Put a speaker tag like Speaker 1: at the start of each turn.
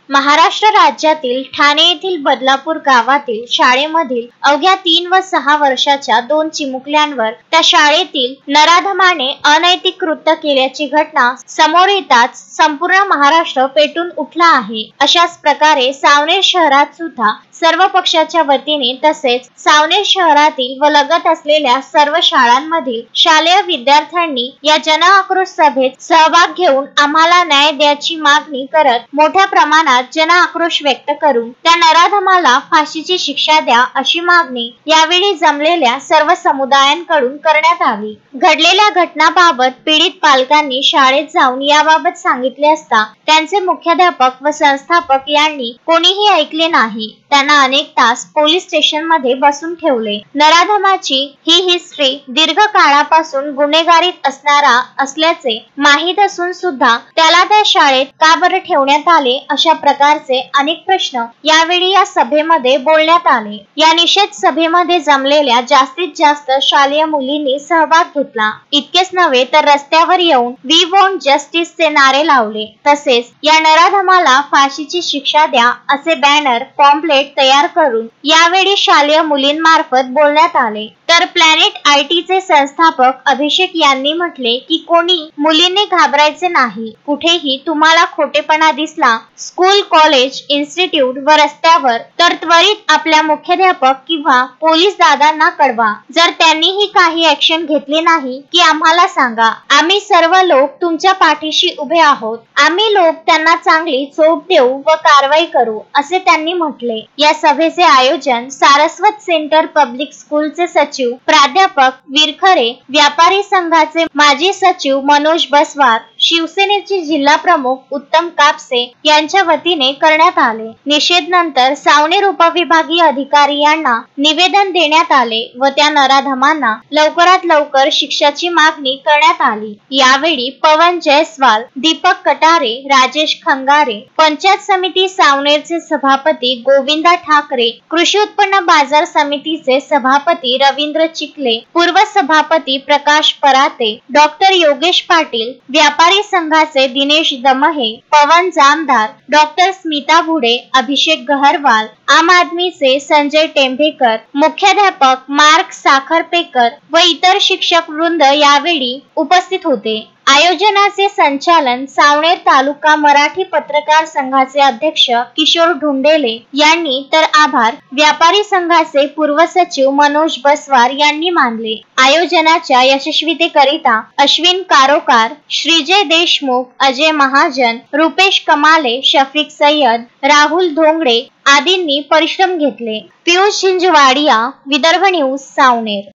Speaker 1: महाराष्ट्र राज्यातील ठाणे येथील बदलापूर गावातील शाळेमधील अवघ्या 3 व 6 वर्षाच्या 2 चिमुकल्यांवर त्या शाळेतील नराधमाने अनैतिक कृत्य केल्याची घटना समोर येताच संपूर्ण महाराष्ट्र पेटून उठला आहे। अशाच प्रकारे सावनेर शहरात सुद्धा सर्व पक्षाच्या वतीने तसेच सावनेर शहरातील व लगत असलेल्या सर्व शाळांमधील शालेय विद्यार्थ्यांनी या जन आक्रोश सभेत सहभाग घेऊन आम्हाला न्याय द्यायची मागणी करत मोठ्या प्रमाणात जन आक्रोश व्यक्त करून त्या नराधमाला फाशीची शिक्षा द्या अशी मागणी यावेळी जमलेल्या सर्व समुदायांकडून करण्यात आली। घडलेल्या घटनाबाबत पीडित पालकांनी शाळेत जाऊन याबाबत सांगितले असता त्यांचे मुख्याध्यापक व संस्थापक यांनी कोणीही ऐकले नाही। त्यांना अनेक तास पोलीस स्टेशन मध्ये बसून ठेवले। नराधमाची ही हिस्ट्री दीर्घ काळापासून गुन्हेगारीत असल्याचे माहीत असून सुद्धा त्याला त्या शाळेत का बरं ठेवण्यात आले अशा प्रकारचे अनेक प्रश्न यावेळी या सभेमध्ये बोलण्यात आले। या निषेध सभेमध्ये जमलेल्या जास्तीत जास्त शालेय मुलींनी सहभाग घेतला। इतकेच नव्हे तर रस्त्यावर येऊन वी वॉन्ट जस्टिस चे नारे लावले। तसेच या नराधमाला फाशीची शिक्षा द्या असे बॅनर पॉम्पलेट तयार करून यावेळी शालेय मुलींमार्फत बोलण्यात आले। तर प्लॅनेट IT चे संस्थापक अभिषेक यांनी म्हटले की कोणी मुलींनी घाबरायचे नाही। कुठेही तुम्हाला खोटेपणा दिसला स्कूल कॉलेज इन्स्टिट्यूट व रस्त्यावर तर त्वरित आपल्या मुख्याध्यापक किंवा पोलीस दादांना कळवा। जर त्यांनीही काही ऍक्शन घेतली नाही की आम्हाला सांगा, आम्ही सर्व लोक तुमच्या पाठीशी उभे आहोत। आम्ही लोक त्यांना चांगली चोप देऊ व कारवाई करू असे त्यांनी म्हटले। या सभेचे आयोजन सारस्वत सेंटर पब्लिक स्कूलचे सचिव प्राध्यापक विरखरे, व्यापारी संघाचे माजी सचिव मनोज बसवार, शिवसेनेचे जिल्हा प्रमुख उत्तम कापसे यांच्या वतीने करण्यात आले। निषेध नंतर सावनेर उपविभागीय अधिकारी यांना निवेदन देण्यात आले व त्या नराधमांना लवकरात लवकर शिक्षाची मागणी करण्यात आली। यावेळी पवन जयस्वाल, दीपक कटारे, राजेश खंगारे, पंचायत समिती सावनेरचे सभापती गोविंदा ठाकरे, कृषी उत्पन्न बाजार समितीचे सभापती रवींद्र चिखले, पूर्व सभापती प्रकाश पराते, डॉक्टर योगेश पाटील, व्यापारी संघाचे दिनेश दमहे, पवन जामदार, डॉक्टर स्मिता भुडे, अभिषेक गहरवाल, आम आदमीचे संजय टेंभेकर, मुख्याध्यापक मार्क साखरपेकर व इतर शिक्षक वृंद यावेळी उपस्थित होते। आयोजनाचे संचालन सावनेर तालुका मराठी पत्रकार संघाचे अध्यक्ष किशोर ढुंडेले यांनी तर आभार व्यापारी संघाचे पूर्व सचिव मनोज बसवार यांनी मानले। आयोजनाच्या यशस्वीतेकरिता अश्विन कारोकार, श्रीजय देशमुख, अजय महाजन, रुपेश कमाले, शफिक सय्यद, राहुल धोंगडे आदींनी परिश्रम घेतले। पियुष झिंझवाडिया, विदर्भ न्यूज, सावनेर।